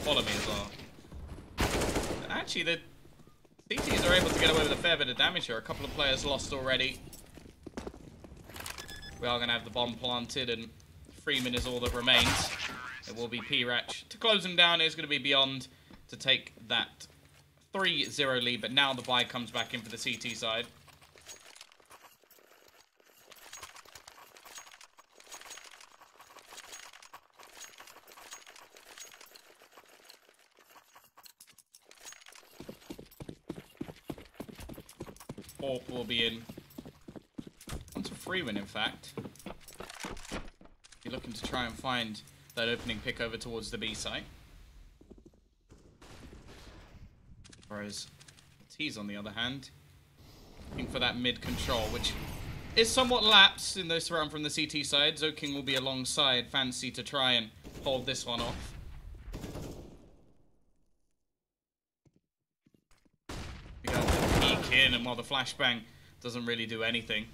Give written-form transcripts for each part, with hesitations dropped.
Follow me as well. Actually, the CTs are able to get away with a fair bit of damage here. A couple of players lost already. We are going to have the bomb planted, and Freeman is all that remains. It will be P-Ratch. To close him down, it's going to be Beyond to take that 3-0 lead, but now the buy comes back in for the CT side. Orp will be in. Onto Freeman, in fact. You're looking to try and find that opening pick over towards the B site. Whereas T's, on the other hand, looking for that mid control, which is somewhat lapsed in this round from the CT side. Zoking will be alongside Fancy to try and hold this one off. We got the peek in, and while the flashbang doesn't really do anything.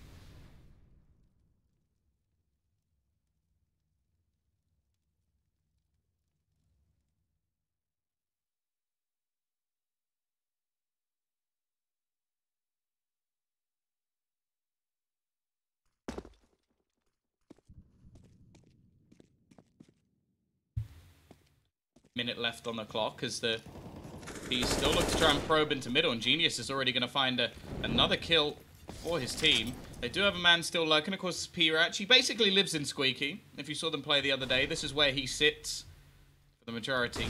Minute left on the clock as he still looks to try and probe into middle, and Genius is already going to find another kill for his team. They do have a man still lurking, of course, P-Ratch. He basically lives in Squeaky. If you saw them play the other day, this is where he sits for the majority.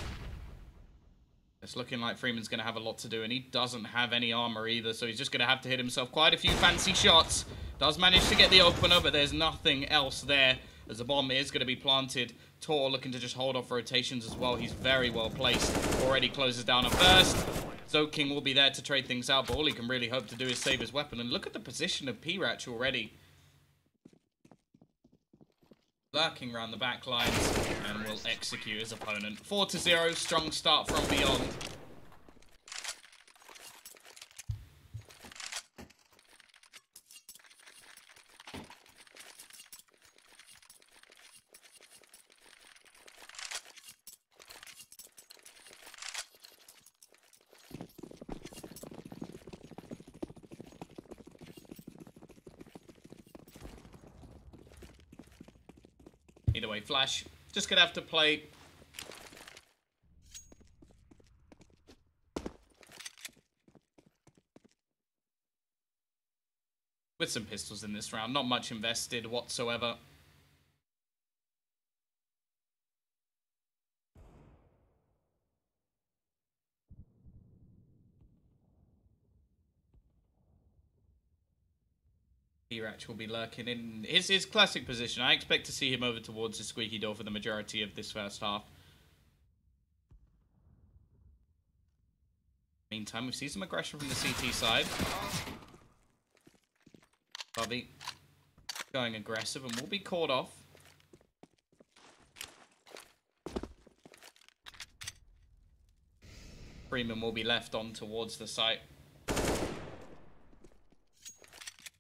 It's looking like Freeman's going to have a lot to do, and he doesn't have any armor either, so he's just going to have to hit himself quite a few fancy shots. Does manage to get the opener, but there's nothing else there as the bomb is going to be planted. Tor looking to just hold off rotations as well. He's very well placed. Already closes down a first. Zoking will be there to trade things out, but all he can really hope to do is save his weapon. And look at the position of P-Ratch already. Lurking around the back lines and will execute his opponent. 4-0, strong start from Beyond. Either way, Flash just gonna have to play with some pistols in this round. Not much invested whatsoever. P-Ratch will be lurking in his classic position. I expect to see him over towards the squeaky door for the majority of this first half. Meantime, we've seen some aggression from the CT side. Bubby going aggressive and will be caught off. Freeman will be left on towards the site.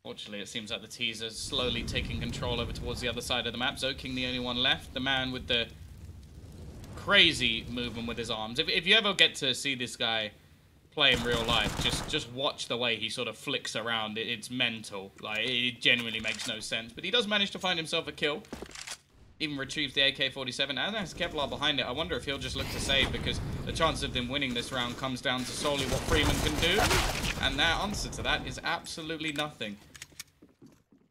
Fortunately, it seems like the T's are slowly taking control over towards the other side of the map. Zoking the only one left. The man with the crazy movement with his arms. If you ever get to see this guy play in real life, just watch the way he sort of flicks around. It's mental. Like, it genuinely makes no sense. But he does manage to find himself a kill. Even retrieves the AK-47 and has Kevlar behind it. I wonder if he'll just look to save, because the chance of them winning this round comes down to solely what Freeman can do. And their answer to that is absolutely nothing.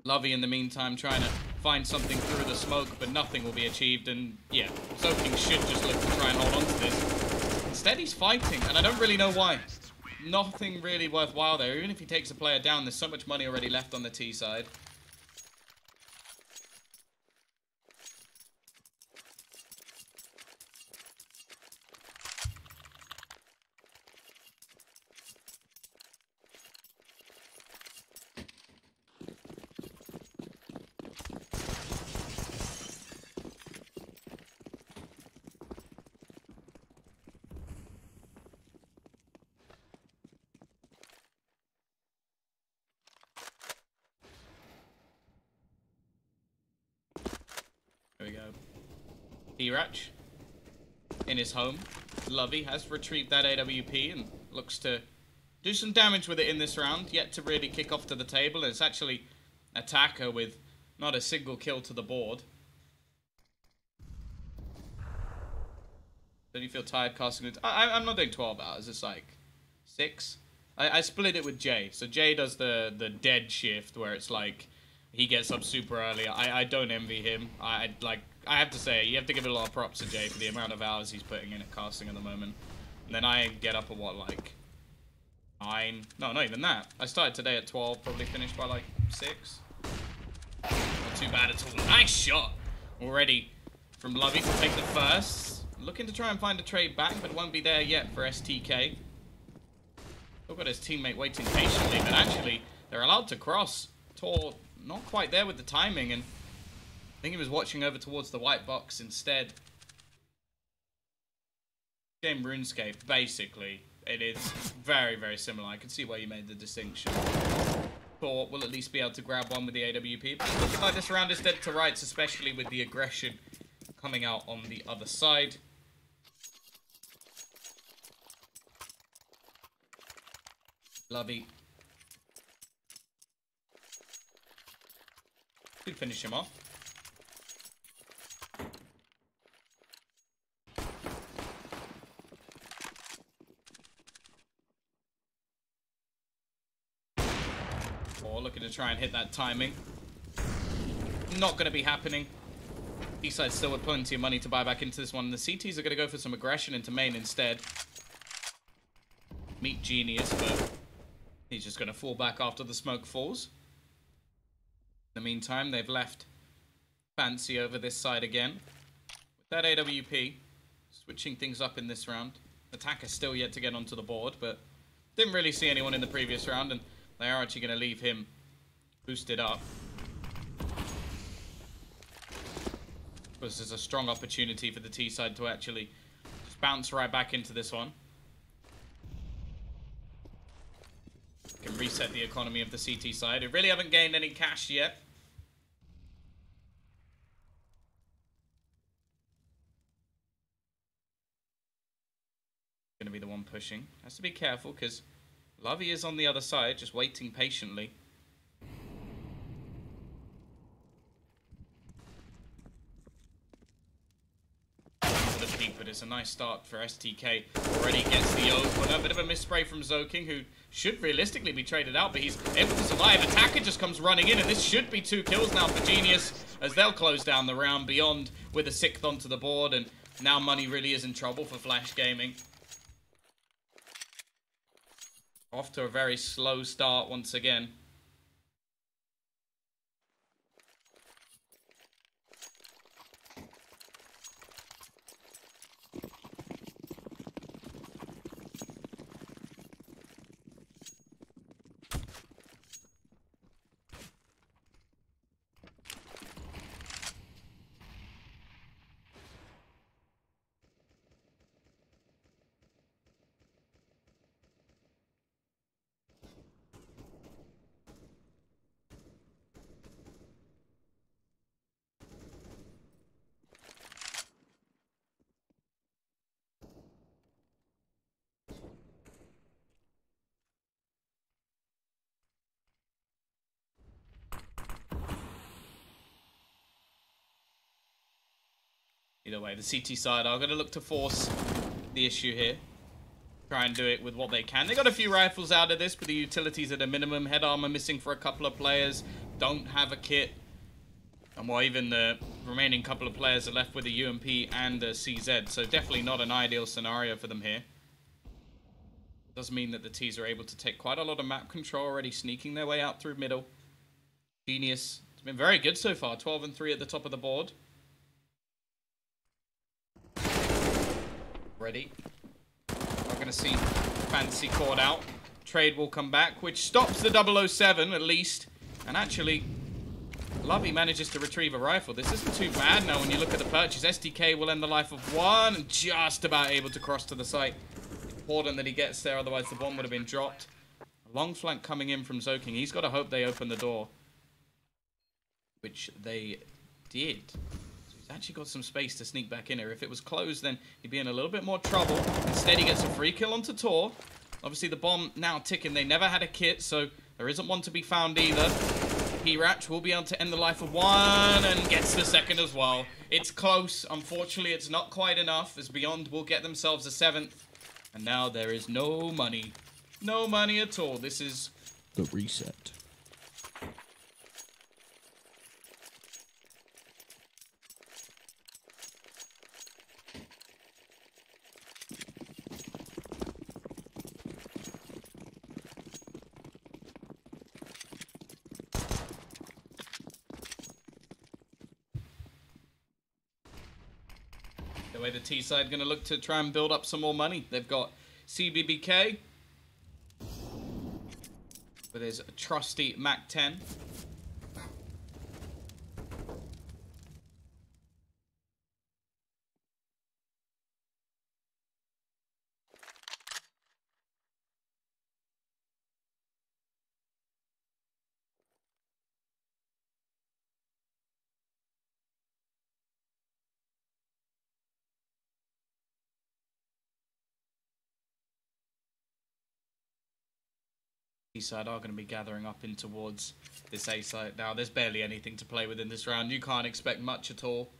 Lovey, in the meantime, trying to find something through the smoke, but nothing will be achieved. And yeah, Zoking should just look to try and hold on to this. Instead, he's fighting, and I don't really know why. Nothing really worthwhile there. Even if he takes a player down, there's so much money already left on the T side. There we go. P-Ratch in his home. Lovey has retrieved that AWP and looks to do some damage with it in this round, yet to really kick off to the table. It's actually Attacker with not a single kill to the board. Don't you feel tired casting it? I'm not doing 12 hours, it's like 6. I split it with Jay. So Jay does the dead shift where it's like he gets up super early. I don't envy him. I have to say, you have to give it a lot of props to Jay for the amount of hours he's putting in at casting at the moment. And then I get up at what, like 9? No, not even that. I started today at 12, probably finished by like 6. Not too bad at all. Nice shot already from Lovey to take the first. Looking to try and find a trade back, but it won't be there yet for STK. Still got his teammate waiting patiently, but actually they're allowed to cross. Tor not quite there with the timing, and I think he was watching over towards the white box instead. Game RuneScape, basically, it is very, very similar. I can see why you made the distinction. Tor will at least be able to grab one with the AWP, but it's looking like this round is dead to rights, especially with the aggression coming out on the other side. Lovey. Could finish him off. Or looking to try and hit that timing. Not going to be happening. D-side still with plenty of money to buy back into this one. The CTs are going to go for some aggression into main instead. Meet Genius, but he's just going to fall back after the smoke falls. In the meantime, they've left Fancy over this side again. With that AWP, switching things up in this round. Attacker still yet to get onto the board, but didn't really see anyone in the previous round, and they are actually going to leave him boosted up. This is a strong opportunity for the T side to actually just bounce right back into this one. Can reset the economy of the CT side. They really haven't gained any cash yet. Gonna be the one pushing. Has to be careful because Lovey is on the other side, just waiting patiently. The peak, but it's a nice start for STK. Already gets the open. A bit of a misspray from Zoking, who should realistically be traded out, but he's able to survive. Attacker just comes running in, and this should be 2 kills now for Genius, as they'll close down the round. Beyond with a 6th onto the board, and now money really is in trouble for Flash Gaming. Off to a very slow start once again. Either way, the CT side are going to look to force the issue here. Try and do it with what they can. They got a few rifles out of this, but the utilities at a minimum. Head armor missing for a couple of players. Don't have a kit. And well, even the remaining couple of players are left with a UMP and a CZ. So definitely not an ideal scenario for them here. Does mean that the T's are able to take quite a lot of map control, already sneaking their way out through middle. Genius. It's been very good so far. 12 and 3 at the top of the board. Ready. We're going to see Fancy caught out. Trade will come back, which stops the 007 at least. And actually, Lovey manages to retrieve a rifle. This isn't too bad now when you look at the purchase. SDK will end the life of one, and just about able to cross to the site. Important that he gets there, otherwise the bomb would have been dropped. A long flank coming in from Zoking. He's got to hope they open the door, which they did. So he's He's actually got some space to sneak back in here. If it was closed, then he'd be in a little bit more trouble. Instead, he gets a free kill onto Tor. Obviously, the bomb now ticking. They never had a kit, so there isn't one to be found either. P-Ratch will be able to end the life of one and gets the second as well. It's close. Unfortunately, it's not quite enough, as Beyond will get themselves a 7th. And now there is no money. No money at all. This is the reset. the way the T side going to look to try and build up some more money. They've got CBBK with his trusty Mac 10. Side are going to be gathering up in towards this A side now. There's barely anything to play with in this round. You can't expect much at all.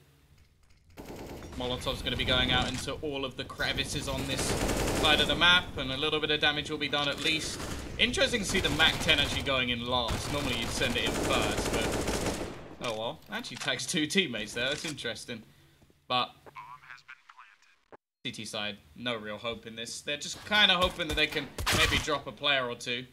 Molotov's going to be going out into all of the crevices on this side of the map, and a little bit of damage will be done at least. Interesting to see the Mac 10 actually going in last. Normally you'd send it in first, but oh well. Actually tags 2 teammates there. That's interesting. But CT side, no real hope in this. They're just kind of hoping that they can maybe drop a player or two.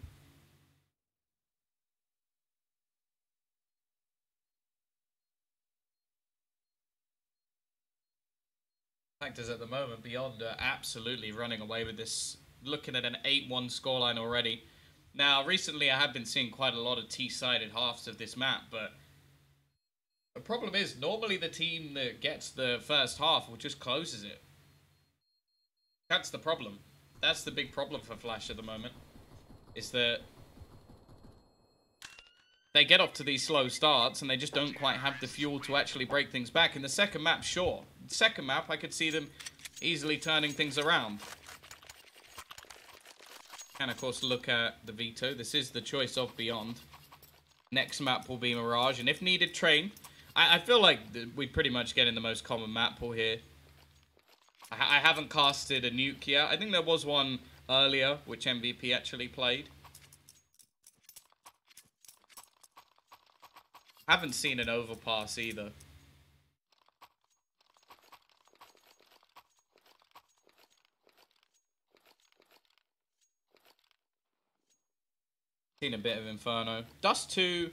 Factors at the moment, Beyond are absolutely running away with this, looking at an 8-1 scoreline already. Now, recently I have been seeing quite a lot of T-sided halves of this map, but the problem is, normally the team that gets the first half will just closes it. That's the problem. That's the big problem for Flash at the moment, is that they get off to these slow starts and they just don't quite have the fuel to actually break things back. In the second map, sure. The second map, I could see them easily turning things around. And of course, look at the veto. This is the choice of Beyond. Next map will be Mirage, and if needed, Train. I feel like we pretty much get in the most common map pool here. I haven't casted a nuke yet. I think there was one earlier, which MVP actually played. Haven't seen an overpass either. Seen a bit of Inferno. Dust 2,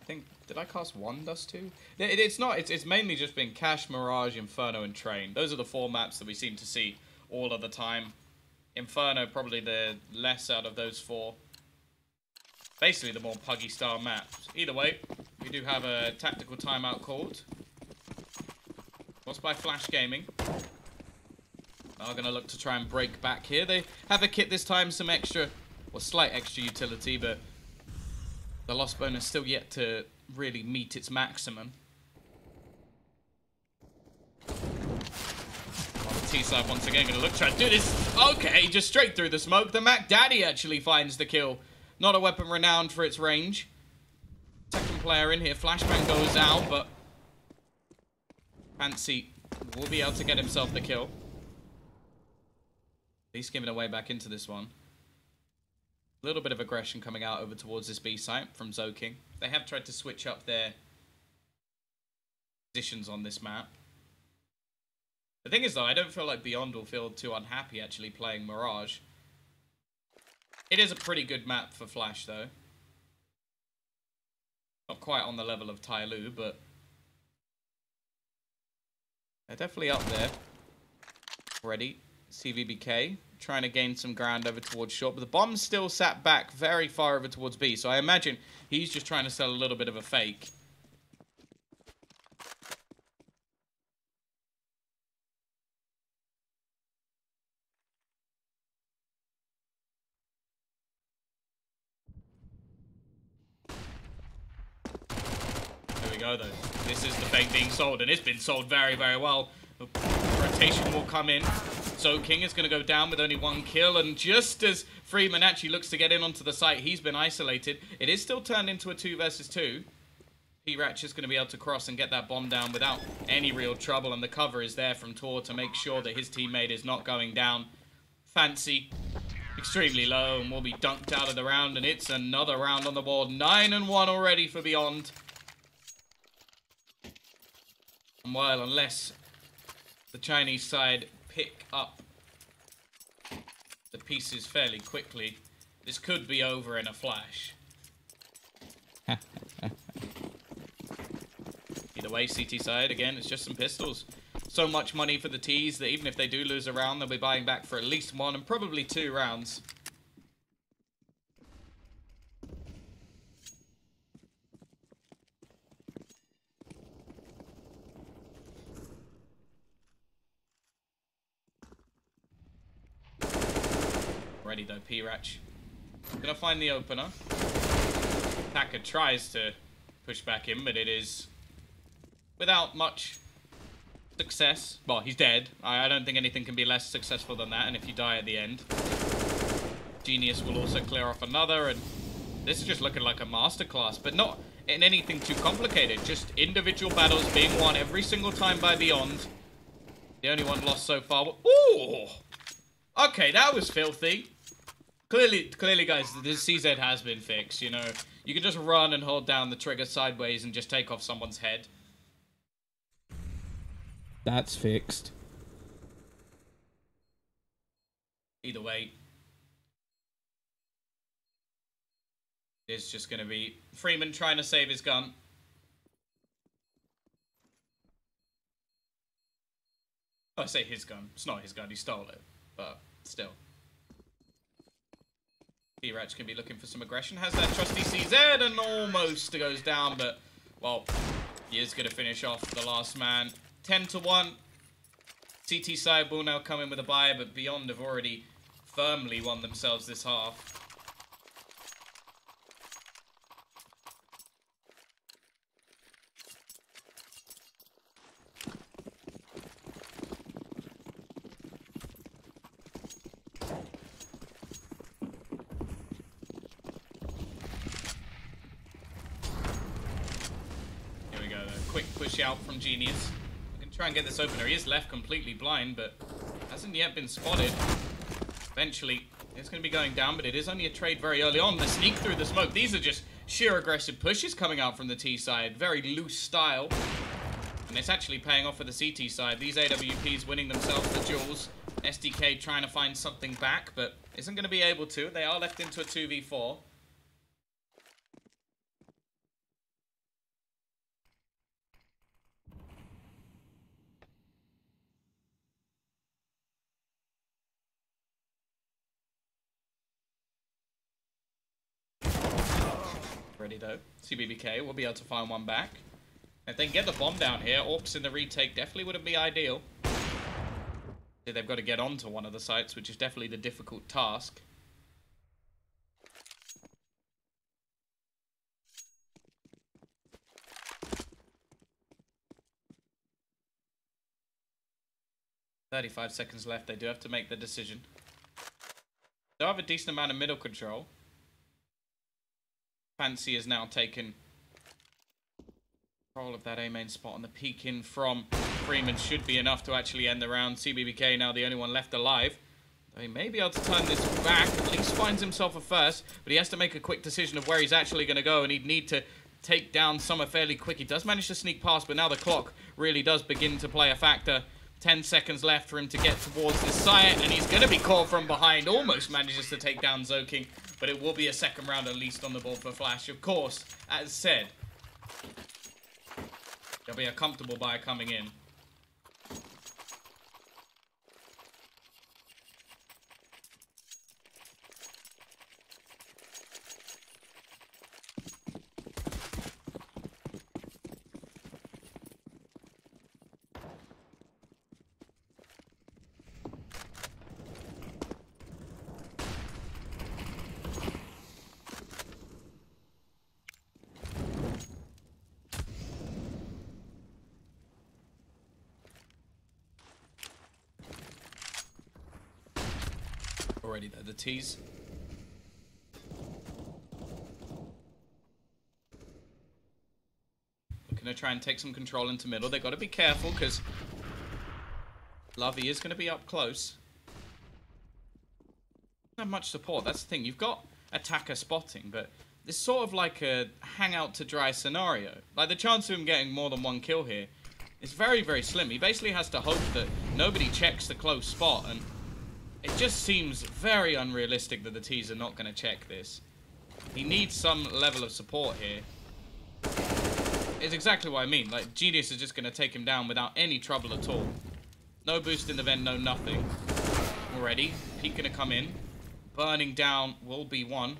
I think, did I cast one Dust 2? It's not, it's mainly just been Cache, Mirage, Inferno, and Train. Those are the 4 maps that we seem to see all of the time. Inferno, probably the less out of those 4. Basically the more puggy style maps. Either way, we do have a tactical timeout called. What's by Flash Gaming. Are going to look to try and break back here. They have a kit this time, some extra, or slight extra utility, but the loss bonus still yet to really meet its maximum. T-side once again going to look to try to do this. Okay, just straight through the smoke. The Mac Daddy actually finds the kill. Not a weapon renowned for its range. Second player in here. Flashbang goes out, but Fancy will be able to get himself the kill. He's giving away back into this one. A little bit of aggression coming out over towards this B site from Zoking. They have tried to switch up their positions on this map. The thing is, though, I don't feel like Beyond will feel too unhappy actually playing Mirage. It is a pretty good map for Flash, though. Not quite on the level of Tyloo, but they're definitely up there. Already. CVBK trying to gain some ground over towards short, but the bomb's still sat back very far over towards B, so I imagine he's just trying to sell a little bit of a fake. go, though. This is the fake being sold, and it's been sold very, very well. The rotation will come in. So King is going to go down with only 1 kill, and just as Freeman actually looks to get in onto the site, he's been isolated. It is still turned into a 2 versus 2. P-Ratch is going to be able to cross and get that bomb down without any real trouble, and the cover is there from Tor to make sure that his teammate is not going down. Fancy, extremely low, and will be dunked out of the round, and it's another round on the board. 9-1 already for Beyond. And while unless the Chinese side pick up the pieces fairly quickly, this could be over in a flash. Either way, CT side, again, it's just some pistols. So much money for the T's that even if they do lose a round, they'll be buying back for at least 1 and probably 2 rounds. Ready though, P-Ratch. Gonna find the opener. Attacker tries to push back in, but it is without much success. Well, he's dead. I don't think anything can be less successful than that, and if you die at the end. Genius will also clear off another, and this is just looking like a masterclass, but not in anything too complicated. Just individual battles being won every single time by Beyond. The only one lost so far. Ooh! Okay, that was filthy. Clearly, guys, the CZ has been fixed, you know. You can just run and hold down the trigger sideways and just take off someone's head. That's fixed. Either way, it's just going to be Freeman trying to save his gun. Oh, I say his gun. It's not his gun. He stole it. But still. P-Ratch can be looking for some aggression. Has that trusty CZ and almost goes down. But, well, he is going to finish off the last man. 10-1. CT side will now come in with a buy, but Beyond have already firmly won themselves this half. Here we go, though. Quick push out from Genius. Try and get this opener. He is left completely blind, but hasn't yet been spotted. Eventually, it's going to be going down, but it is only a trade very early on. The sneak through the smoke. These are just sheer aggressive pushes coming out from the T side. Very loose style. And it's actually paying off for the CT side. These AWPs winning themselves the duels. SDK trying to find something back, but isn't going to be able to. They are left into a 2v4. Ready though. CBBK will be able to find one back. If they can get the bomb down here, Orcs in the retake definitely wouldn't be ideal. They've got to get onto one of the sites, which is definitely the difficult task. "35 seconds left. They do have to make the decision. They have a decent amount of middle control. Fancy has now taken control of that A main spot, and the peek in from Freeman should be enough to actually end the round. CBBK now the only one left alive. He may be able to turn this back, at least finds himself a first, but he has to make a quick decision of where he's actually going to go, and he'd need to take down Summer fairly quick. He does manage to sneak past, but now the clock really does begin to play a factor. 10 seconds left for him to get towards this site, and he's going to be caught from behind. Almost manages to take down Zoking, but it will be a second round at least on the board for Flash. Of course, as said, there'll be a comfortable buy coming in. already, though. The T's. Looking to try and take some control into middle. They've got to be careful, because Lovey is going to be up close. Not much support. That's the thing. You've got attacker spotting, but it's sort of like a hang out to dry scenario. Like, the chance of him getting more than one kill here is very, very slim. He basically has to hope that nobody checks the close spot, and it just seems very unrealistic that the T's are not going to check this. He needs some level of support here. It's exactly what I mean. Like, Genius is just going to take him down without any trouble at all. No boost in the vent, no nothing. Already. Peak going to come in. Burning down will be one.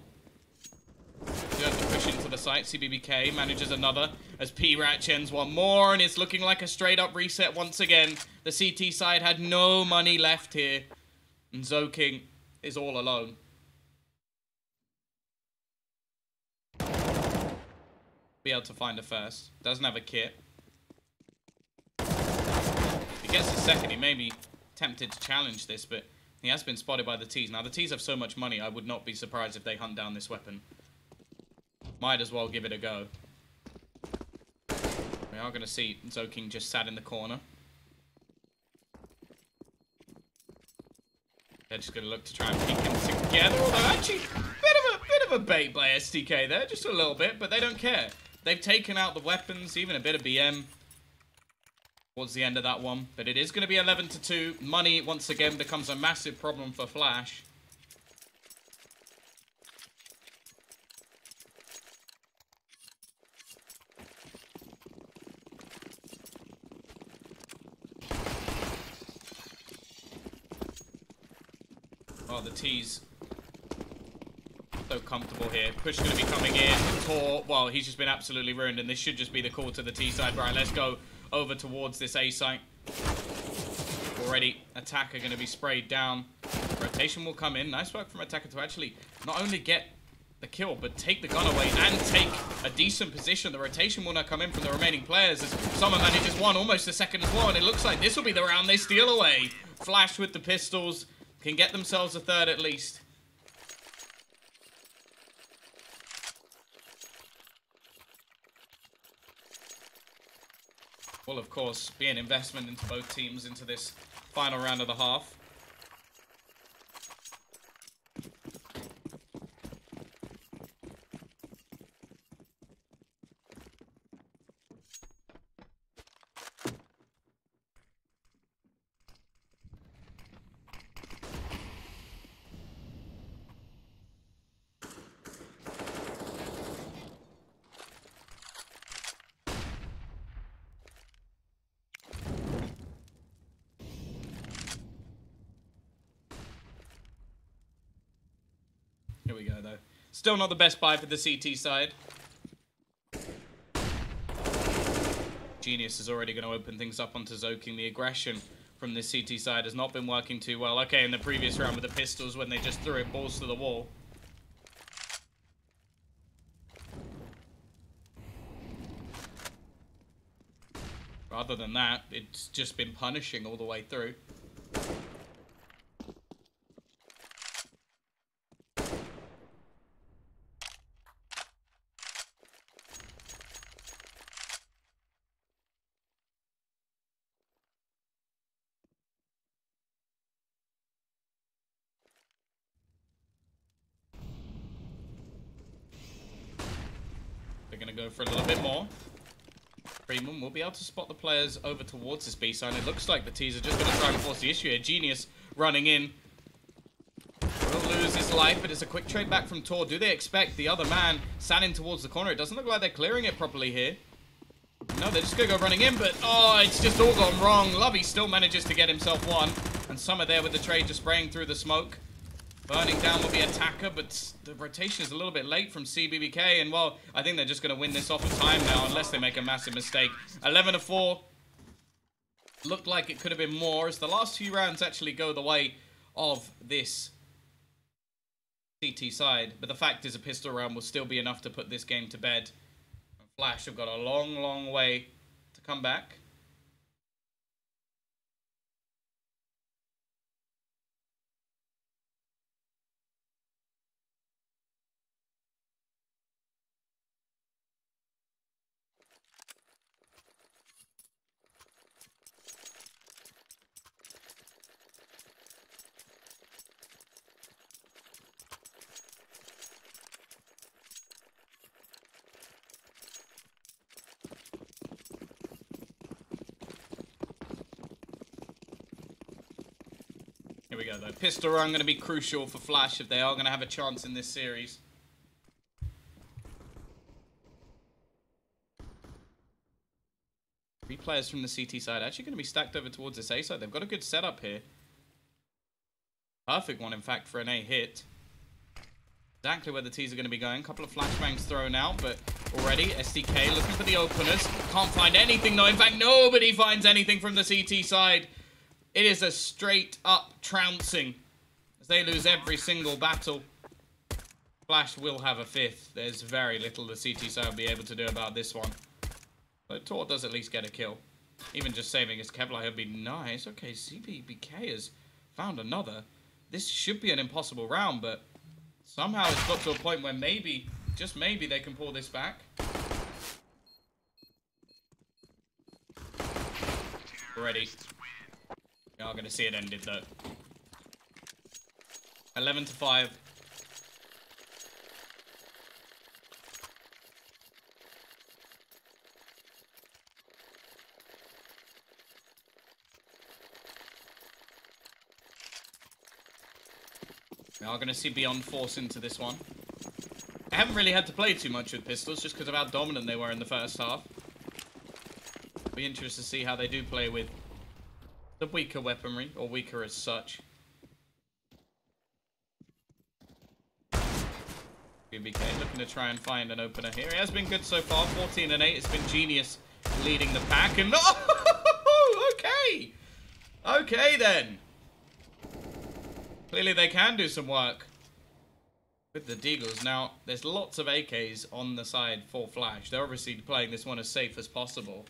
You have to push into the site. CBBK manages another as P-Ratch ends one more, and it's looking like a straight-up reset once again. The CT side had no money left here, and Zoking is all alone. Be able to find a first. Doesn't have a kit. If he gets a second, he may be tempted to challenge this, but he has been spotted by the T's. Now, the T's have so much money, I would not be surprised if they hunt down this weapon. Might as well give it a go. We are going to see Zoking just sat in the corner. They're just going to look to try and peek them together. Although, actually, bit of a bait by STK there. Just a little bit, but they don't care. They've taken out the weapons, even a bit of BM towards the end of that one. But it is going to be 11-2. Money, once again, becomes a massive problem for Flash. Oh, the T's so comfortable here. Push going to be coming in. Tor, well, he's just been absolutely ruined, and this should just be the call to the T side. Right, let's go over towards this A site. Already, attacker going to be sprayed down. Rotation will come in. Nice work from attacker to actually not only get the kill, but take the gun away and take a decent position. The rotation will not come in from the remaining players as Summer manages one, almost a second as well, and it looks like this will be the round they steal away. Flash with the pistols can get themselves a third at least. Will, of course, be an investment into both teams into this final round of the half. Here we go, though. Still not the best buy for the CT side. Genius is already going to open things up onto Zoking. The aggression from the CT side has not been working too well. Okay, in the previous round with the pistols when they just threw it balls to the wall. Rather than that, it's just been punishing all the way through. They're going to go for a little bit more. Freeman will be able to spot the players over towards this B side. It looks like the T's are just going to try and force the issue here. Genius running in. Will lose his life, but it's a quick trade back from Tor. Do they expect the other man standing towards the corner? It doesn't look like they're clearing it properly here. No, they're just going to go running in, but oh, it's just all gone wrong. Lovey still manages to get himself one. And Summer there with the trade just spraying through the smoke. Burning down will be attacker, but the rotation is a little bit late from CBBK, and well, I think they're just going to win this off of time now, unless they make a massive mistake. 11-4. Looked like it could have been more, as the last few rounds actually go the way of this CT side. But the fact is, a pistol round will still be enough to put this game to bed. Flash have got a long, long way to come back. Here we go, though. Pistol run going to be crucial for Flash if they are going to have a chance in this series. Three players from the CT side actually going to be stacked over towards this A side. They've got a good setup here. Perfect one, in fact, for an A hit. Exactly where the T's are going to be going. A couple of flashbangs thrown out, but already SDK looking for the openers. Can't find anything, though. In fact, nobody finds anything from the CT side. It is a straight-up trouncing as they lose every single battle. Flash will have a fifth. There's very little the CT side will be able to do about this one. But Tor does at least get a kill. Even just saving his Kevlar would be nice. Okay, CBBK has found another. This should be an impossible round, but somehow it's got to a point where maybe, just maybe, they can pull this back. Ready. We are going to see it ended, though. 11-5. We are going to see Beyond Force into this one. I haven't really had to play too much with pistols just because of how dominant they were in the first half. Be interested to see how they do play with the weaker weaponry, or weaker as such. BBK looking to try and find an opener here. It has been good so far, 14-8. It's been Genius leading the pack, and oh, okay, okay then. Clearly they can do some work with the Deagles. Now, there's lots of AKs on the side for Flash. They're obviously playing this one as safe as possible.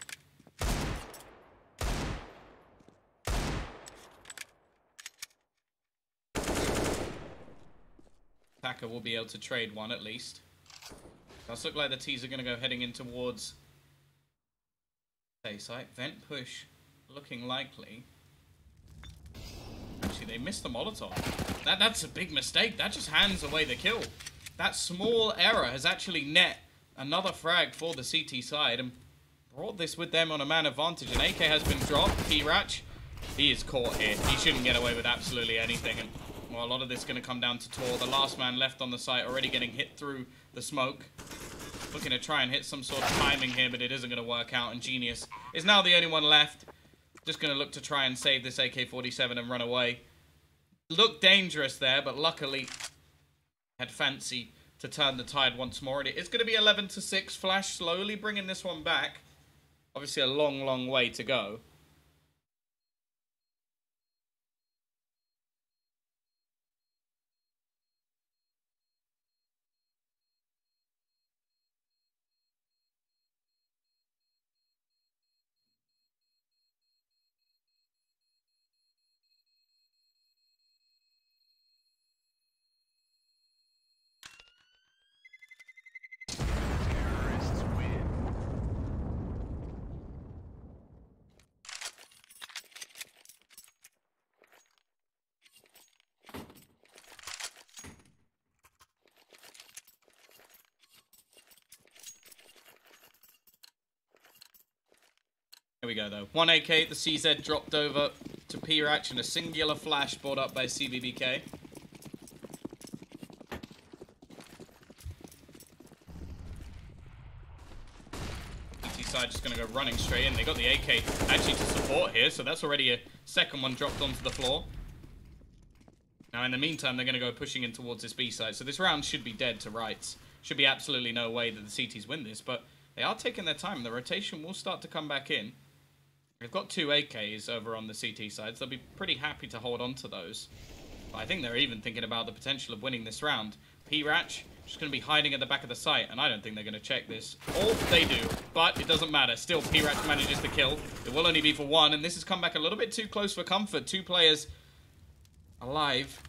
Attacker will be able to trade one at least. Does look like the T's are going to go heading in towards A site. Vent push looking likely. Actually, they missed the Molotov. That's a big mistake. That just hands away the kill. That small error has actually net another frag for the CT side and brought this with them on a man advantage. An AK has been dropped. P-Ratch, he is caught here. He shouldn't get away with absolutely anything. And well, a lot of this is going to come down to Tor. The last man left on the site already getting hit through the smoke. Looking to try and hit some sort of timing here, but it isn't going to work out. And Genius is now the only one left. Just going to look to try and save this AK-47 and run away. Looked dangerous there, but luckily had fancy to turn the tide once more. And it is going to be 11-6. Flash slowly bringing this one back. Obviously a long, long way to go. Here we go, though. 1 AK, the CZ dropped over to P-Ratch, and a singular flash brought up by CBBK. CT side just going to go running straight in. They got the AK actually to support here, so that's already a second one dropped onto the floor. Now, in the meantime, they're going to go pushing in towards this B side, so this round should be dead to rights. Should be absolutely no way that the CTs win this, but they are taking their time. The rotation will start to come back in. They've got 2 AKs over on the CT side, so they'll be pretty happy to hold on to those. But I think they're even thinking about the potential of winning this round. P-Ratch just going to be hiding at the back of the site, and I don't think they're going to check this. Or they do, but it doesn't matter. Still, P-Ratch manages the kill. It will only be for 1, and this has come back a little bit too close for comfort. 2 players alive.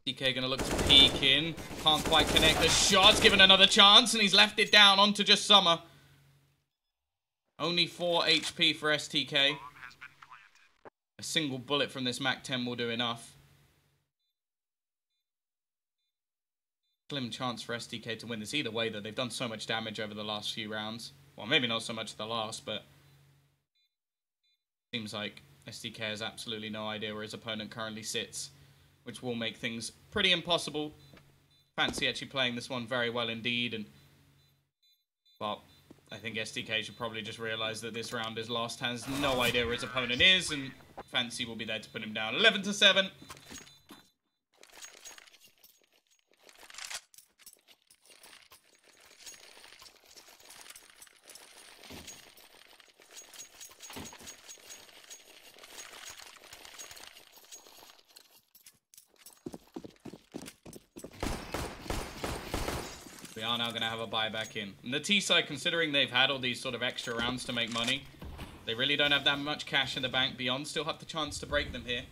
DK going to look to peek in. Can't quite connect the shots. Given another chance, and he's left it down onto just Summer. Only 4 HP for STK. A single bullet from this MAC-10 will do enough. Slim chance for STK to win this either way, though. They've done so much damage over the last few rounds. Well, maybe not so much the last, but seems like SDK has absolutely no idea where his opponent currently sits, which will make things pretty impossible. Fancy actually playing this one very well indeed, and well, I think SDK should probably just realize that this round is lost, has no idea where his opponent is, and Fancy will be there to put him down. 11-7. We are now going to have a buyback in. And the T side, considering they've had all these sort of extra rounds to make money, they really don't have that much cash in the bank. Beyond still have the chance to break them here.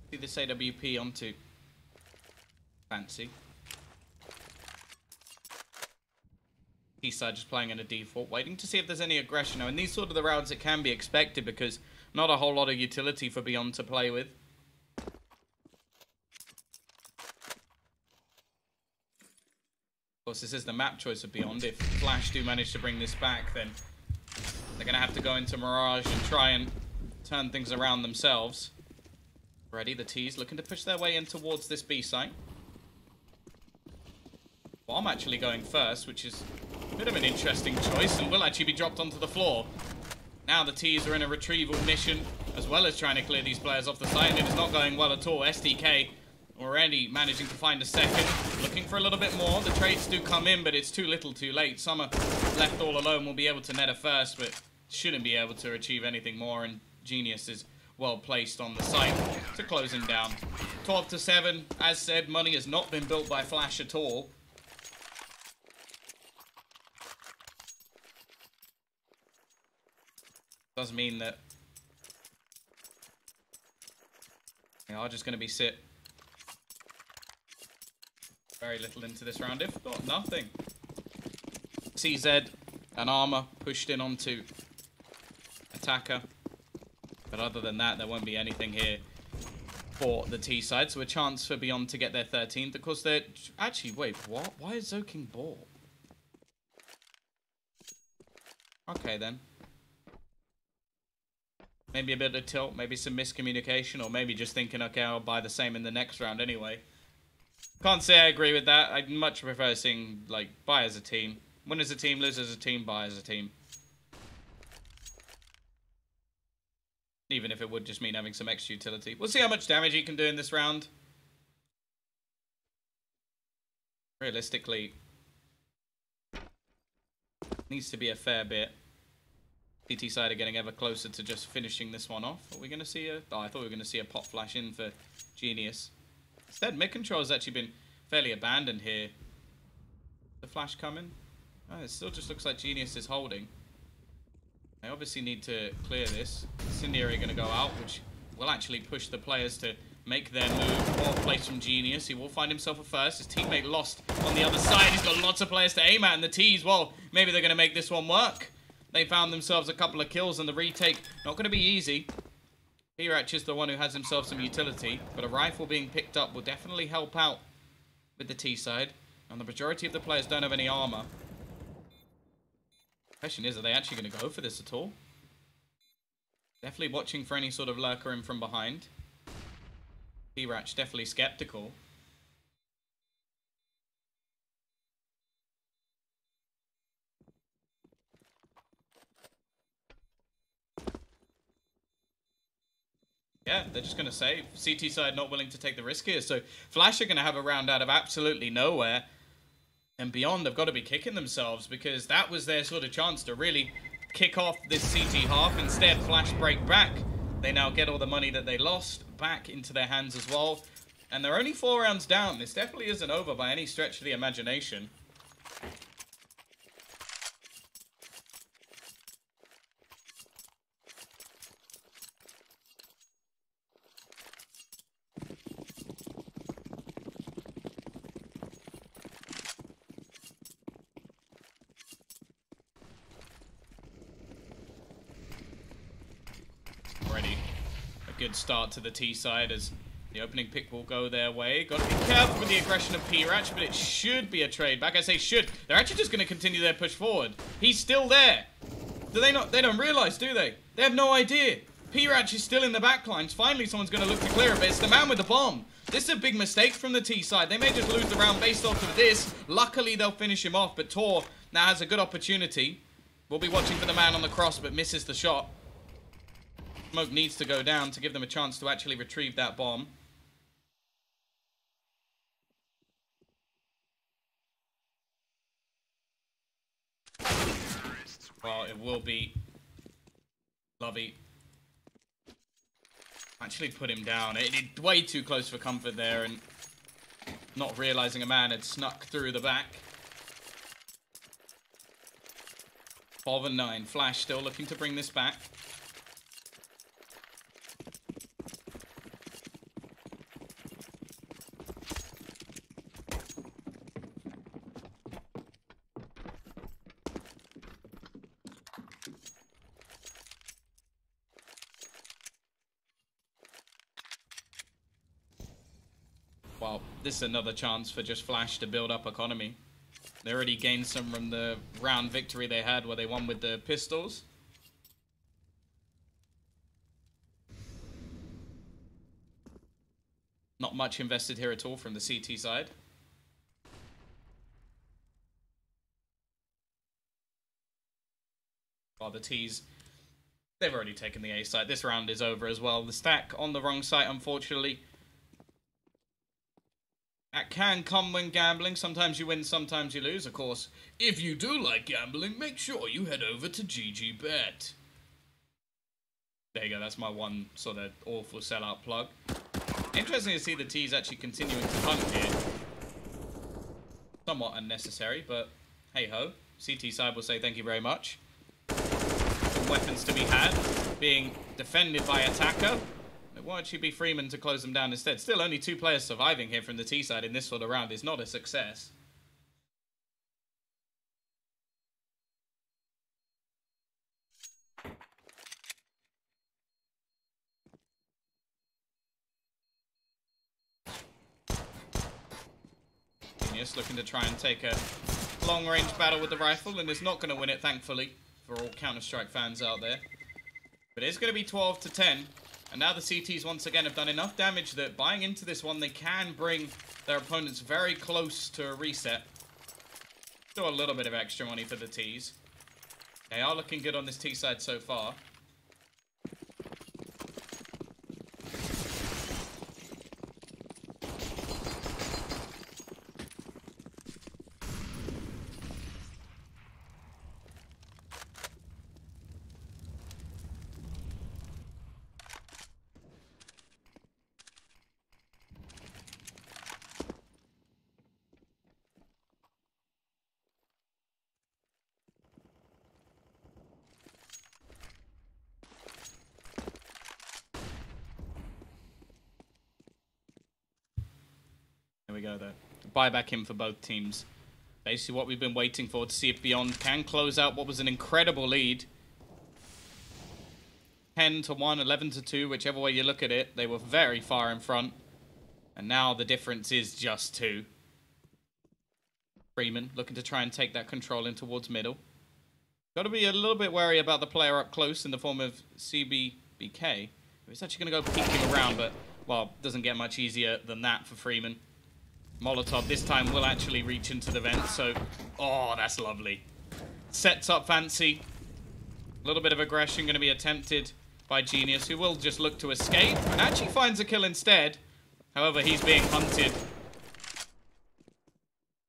See this AWP onto Fancy. T-side just playing in a default, waiting to see if there's any aggression. Now, in these sort of the rounds, it can be expected because not a whole lot of utility for Beyond to play with. Of course, this is the map choice of Beyond. If Flash do manage to bring this back, then they're going to have to go into Mirage and try and turn things around themselves. Ready, the T's looking to push their way in towards this B site. Bomb actually going first, which is a bit of an interesting choice, and will actually be dropped onto the floor. Now the T's are in a retrieval mission, as well as trying to clear these players off the site, and it is not going well at all. SDK already managing to find a second, looking for a little bit more. The trades do come in, but it's too little too late. Summer, left all alone, will be able to net a first, but shouldn't be able to achieve anything more, and Genius is well placed on the site to close him down. 12-7. As said, money has not been built by Flash at all. Does mean that they are just going to be sit very little into this round, if not nothing. CZ and Armor pushed in onto Attacker. But other than that, there won't be anything here for the T side. So a chance for Beyond to get their 13th. Of course, they're... Actually, wait, what? Why is Zoking bought? Okay, then. Maybe a bit of tilt, maybe some miscommunication, or maybe just thinking, okay, I'll buy the same in the next round anyway. Can't say I agree with that. I'd much prefer seeing, like, buy as a team. Win as a team, lose as a team, buy as a team. Even if it would just mean having some extra utility. We'll see how much damage he can do in this round. Realistically, needs to be a fair bit. TT side are getting ever closer to just finishing this one off. Are we going to see a... Oh, I thought we were going to see a pop flash in for Genius. Instead, mid control has actually been fairly abandoned here. The flash coming? Oh, it still just looks like Genius is holding. They obviously need to clear this. Incendiary going to go out, which will actually push the players to make their move. Ball place from Genius. He will find himself a first. His teammate lost on the other side. He's got lots of players to aim at, and the T's, well, maybe they're going to make this one work. They found themselves a couple of kills, and the retake, not going to be easy. Hirach is the one who has himself some utility, but a rifle being picked up will definitely help out with the T side. And the majority of the players don't have any armor. Question is, are they actually going to go for this at all? Definitely watching for any sort of lurker in from behind. Hirach definitely skeptical. Yeah, they're just going to save. CT side not willing to take the risk here. So Flash are going to have a round out of absolutely nowhere. And Beyond, they've got to be kicking themselves because that was their sort of chance to really kick off this CT half. Instead, Flash break back. They now get all the money that they lost back into their hands as well. And they're only 4 rounds down. This definitely isn't over by any stretch of the imagination. good start to the T side as the opening pick will go their way. Got to be careful with the aggression of P-Ratch, but it should be a trade back. I say should. They're actually just going to continue their push forward. He's still there. Do they not? They don't realize, do they? They have no idea. P-Ratch is still in the backlines. Finally, someone's going to look to clear it, but it's the man with the bomb. This is a big mistake from the T side. They may just lose the round based off of this. Luckily, they'll finish him off, but Tor now has a good opportunity. We'll be watching for the man on the cross, but misses the shot. Smoke needs to go down to give them a chance to actually retrieve that bomb. Well, it will be Lovey. Actually put him down. It way too close for comfort there, and not realizing a man had snuck through the back. 12 and 9. Flash still looking to bring this back. Well, this is another chance for just Flash to build up economy. They already gained some from the round victory they had where they won with the pistols. Not much invested here at all from the CT side. While the T's, they've already taken the A side. This round is over as well. The stack on the wrong side, unfortunately. That can come when gambling. Sometimes you win, sometimes you lose. Of course, if you do like gambling, make sure you head over to GGBet. There you go. That's my one sort of awful sellout plug. Interesting to see the T's actually continuing to hunt here. Somewhat unnecessary, but hey-ho. CT side will say thank you very much. Some weapons to be had. Being defended by attacker. It will actually be Freeman to close them down instead. Still only 2 players surviving here from the T side in this sort of round is not a success. Genius looking to try and take a long-range battle with the rifle and is not going to win it, thankfully, for all Counter-Strike fans out there. But it's going to be 12 to 10. And now the CTs once again have done enough damage that buying into this one, they can bring their opponents very close to a reset. Still a little bit of extra money for the Ts. They are looking good on this T side so far. There we go, though. Buyback in for both teams. Basically what we've been waiting for to see if Beyond can close out what was an incredible lead. 10 to 1, 11 to 2, whichever way you look at it. They were very far in front. And now the difference is just 2. Freeman looking to try and take that control in towards middle. Got to be a little bit wary about the player up close in the form of CBBK. He's actually going to go peeking around, but, well, doesn't get much easier than that for Freeman. Molotov this time will actually reach into the vent, so... Oh, that's lovely. Sets up Fancy. A little bit of aggression going to be attempted by Genius, who will just look to escape, and actually finds a kill instead. However, he's being hunted.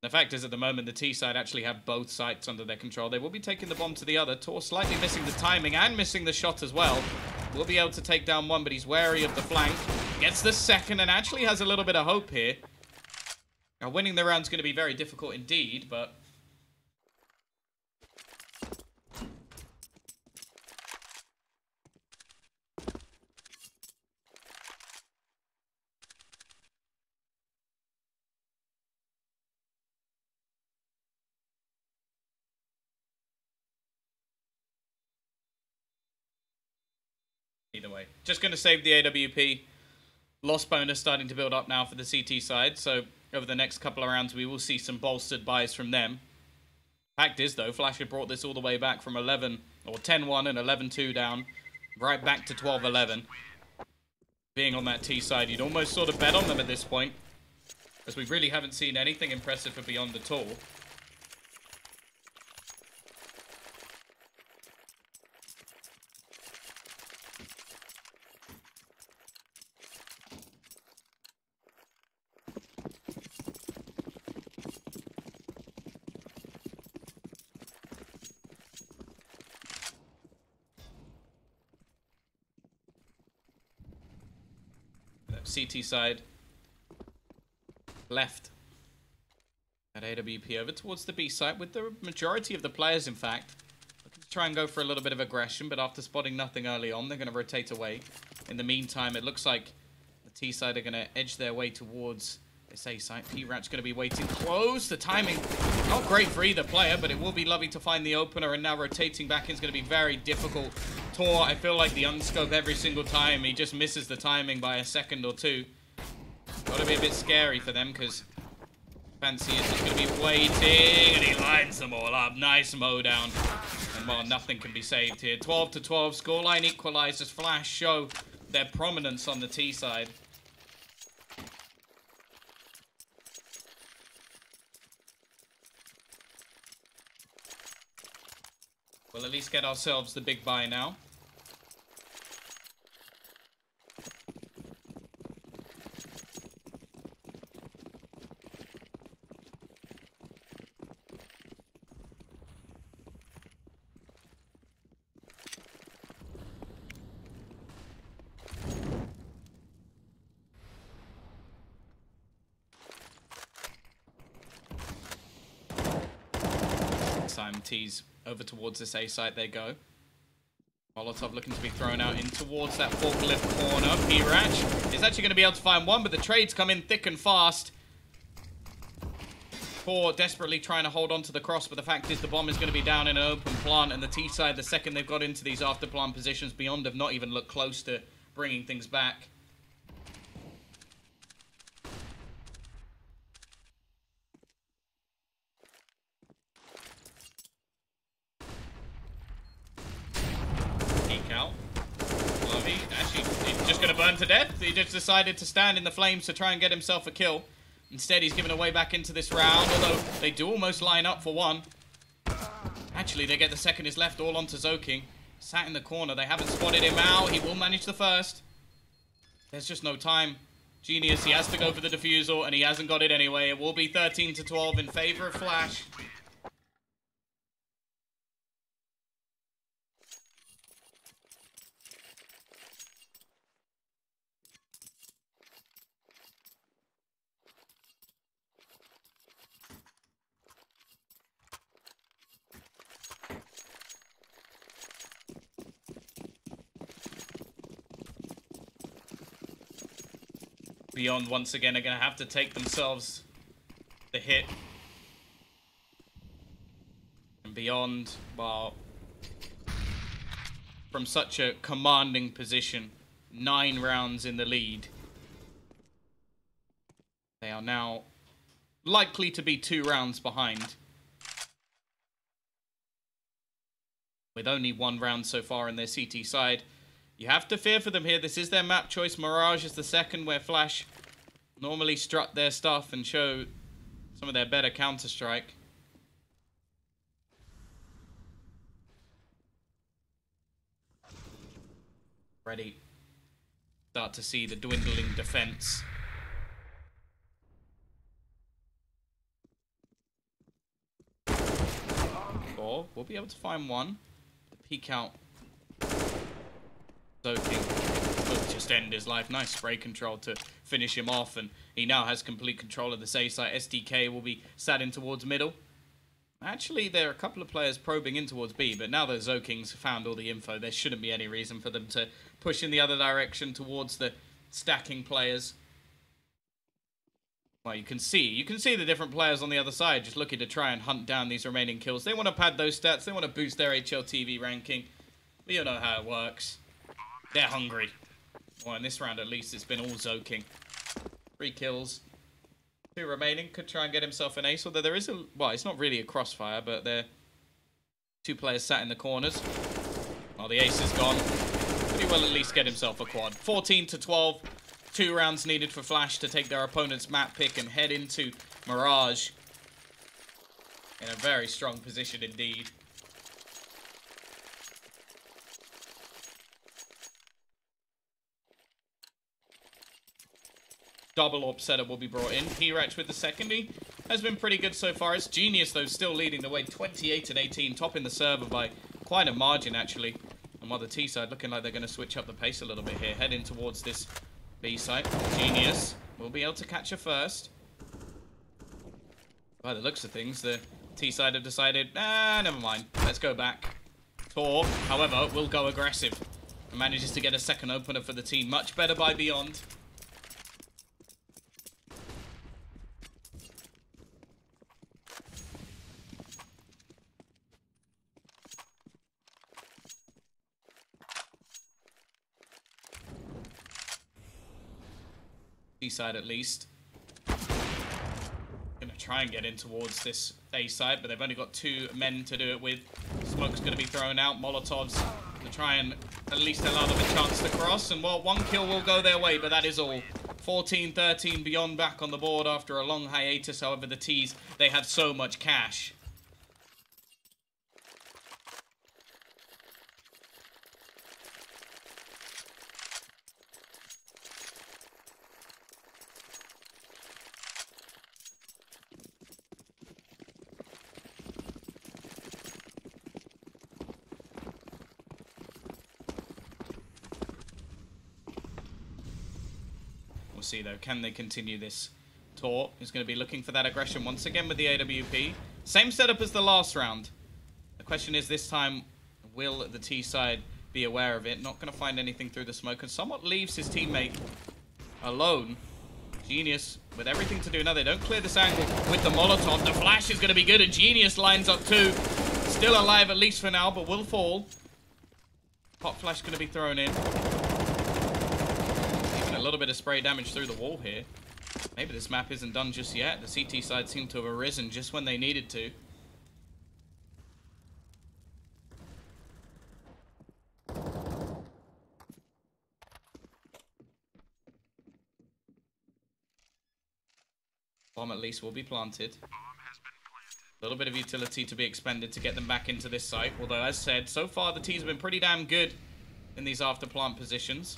The fact is, at the moment, the T side actually have both sites under their control. They will be taking the bomb to the other. Tor slightly missing the timing and missing the shot as well. Will be able to take down one, but he's wary of the flank. Gets the second and actually has a little bit of hope here. Now, winning the round's going to be very difficult indeed, but... either way. Just going to save the AWP. Loss bonus starting to build up now for the CT side. So over the next couple of rounds, we will see some bolstered buys from them. Fact is, though, Flash had brought this all the way back from 11 or 10-1 and 11-2 down, right back to 12-11. Being on that T side, you'd almost sort of bet on them at this point, as we really haven't seen anything impressive for Beyond at all. CT side left at AWP over towards the B side with the majority of the players, in fact, looking to try and go for a little bit of aggression, but after spotting nothing early on, they're going to rotate away. In the meantime, it looks like the T side are going to edge their way towards this A side. P-Rat's going to be waiting close. The timing not great for either player, but it will be lovely to find the opener, and now rotating back in is going to be very difficult. Tor, I feel like the unscope every single time. He just misses the timing by a second or two. Got to be a bit scary for them, because Fancy is just going to be waiting, and he lines them all up. Nice mow down. And well, nothing can be saved here. 12-12, scoreline equalized as Flash show their prominence on the T side. We'll at least get ourselves the big buy now. Simon T's over towards this A site they go. Molotov looking to be thrown out in towards that forklift corner. P-Ratch is actually going to be able to find one, but the trades come in thick and fast. Tor desperately trying to hold on to the cross, but the fact is the bomb is going to be down in an open plant, and the T side, the second they've got into these after plant positions, Beyond have not even looked close to bringing things back. Actually, he's just going to burn to death. He just decided to stand in the flames to try and get himself a kill. Instead, he's given away back into this round, although they do almost line up for one. Actually, they get the second is left all onto Zoking. Sat in the corner. They haven't spotted him out. He will manage the first. There's just no time. Genius, he has to go for the defusal, and he hasn't got it anyway. It will be 13-12 in favor of Flash. Beyond once again are going to have to take themselves the hit. And Beyond, well, from such a commanding position, 9 rounds in the lead, they are now likely to be 2 rounds behind. With only 1 round so far in their CT side. You have to fear for them here. This is their map choice. Mirage is the second, where Flash normally strut their stuff and show some of their better Counter-Strike. Ready. Start to see the dwindling defense. Or we'll be able to find one. The peek out. Zoking will just end his life. Nice spray control to finish him off, and he now has complete control of this A site. SDK will be sat in towards middle. Actually, there are a couple of players probing in towards B, but now that Zoking's found all the info, there shouldn't be any reason for them to push in the other direction towards the stacking players. Well, you can see the different players on the other side just looking to try and hunt down these remaining kills. They want to pad those stats. They want to boost their HLTV ranking. We all know how it works. They're hungry. Well, in this round at least, it's been all Zoking. 3 kills. 2 remaining. Could try and get himself an ace. Although there is a... Well, it's not really a crossfire, but there 2 players sat in the corners. Well, the ace is gone. Pretty well at least get himself a quad. 14-12. 2 rounds needed for Flash to take their opponent's map pick and head into Mirage. In a very strong position indeed. Double AWP setup will be brought in. P-Ratch with the secondary has been pretty good so far. It's Genius, though, still leading the way. 28-18, topping the server by quite a margin, actually. And while the T side looking like they're going to switch up the pace a little bit here, heading towards this B side. Genius will be able to catch her first. By the looks of things, the T side have decided, never mind. Let's go back. Tor, however, will go aggressive and manages to get a second opener for the team. Much better by Beyond. Side at least. Gonna try and get in towards this A side, but they've only got 2 men to do it with. Smoke's gonna be thrown out. Molotovs to try and at least allow them a chance to cross. And well, 1 kill will go their way, but that is all. 14-13 Beyond back on the board after a long hiatus. However, the T's, they have so much cash. See though, can they continue this? Tor is going to be looking for that aggression once again with the AWP. Same setup as the last round. The question is this time, will the T side be aware of it? Not going to find anything through the smoke and somewhat leaves his teammate alone. Genius with everything to do now. They don't clear this angle with the Molotov. The flash is going to be good and Genius lines up too. Still alive at least for now, but will fall. Pop flash going to be thrown in. A little bit of spray damage through the wall here. Maybe this map isn't done just yet. The CT side seemed to have arisen just when they needed to. Bomb at least will be planted. A little bit of utility to be expended to get them back into this site. Although, as said, so far the T's have been pretty damn good in these after plant positions.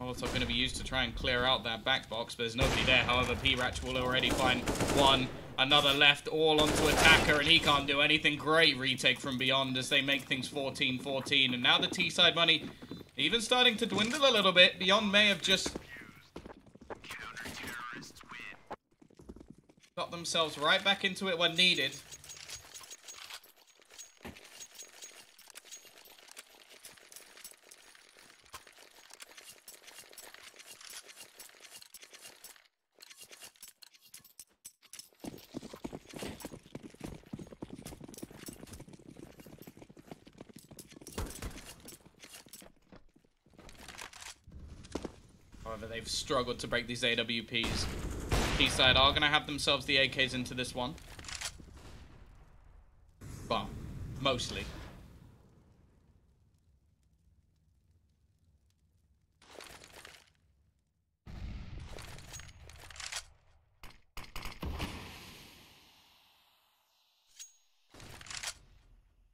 Also going to be used to try and clear out that back box, but there's nobody there. However, P-Ratch will already find one. Another left, all onto Attacker, and he can't do anything. Great retake from Beyond as they make things 14-14. And now the T-side money even starting to dwindle a little bit. Beyond may have just got themselves right back into it when needed. However, they've struggled to break these AWPs. T-side are going to have themselves the AKs into this one. Well, mostly.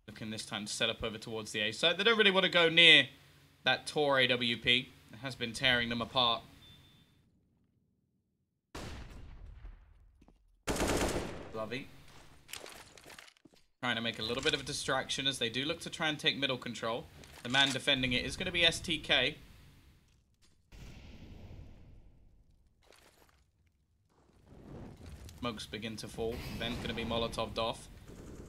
Looking this time to set up over towards the A side. They don't really want to go near that Tor AWP. It has been tearing them apart. Lovey. Trying to make a little bit of a distraction as they do look to try and take middle control. The man defending it is going to be STK. Smokes begin to fall. Then going to be Molotoved off.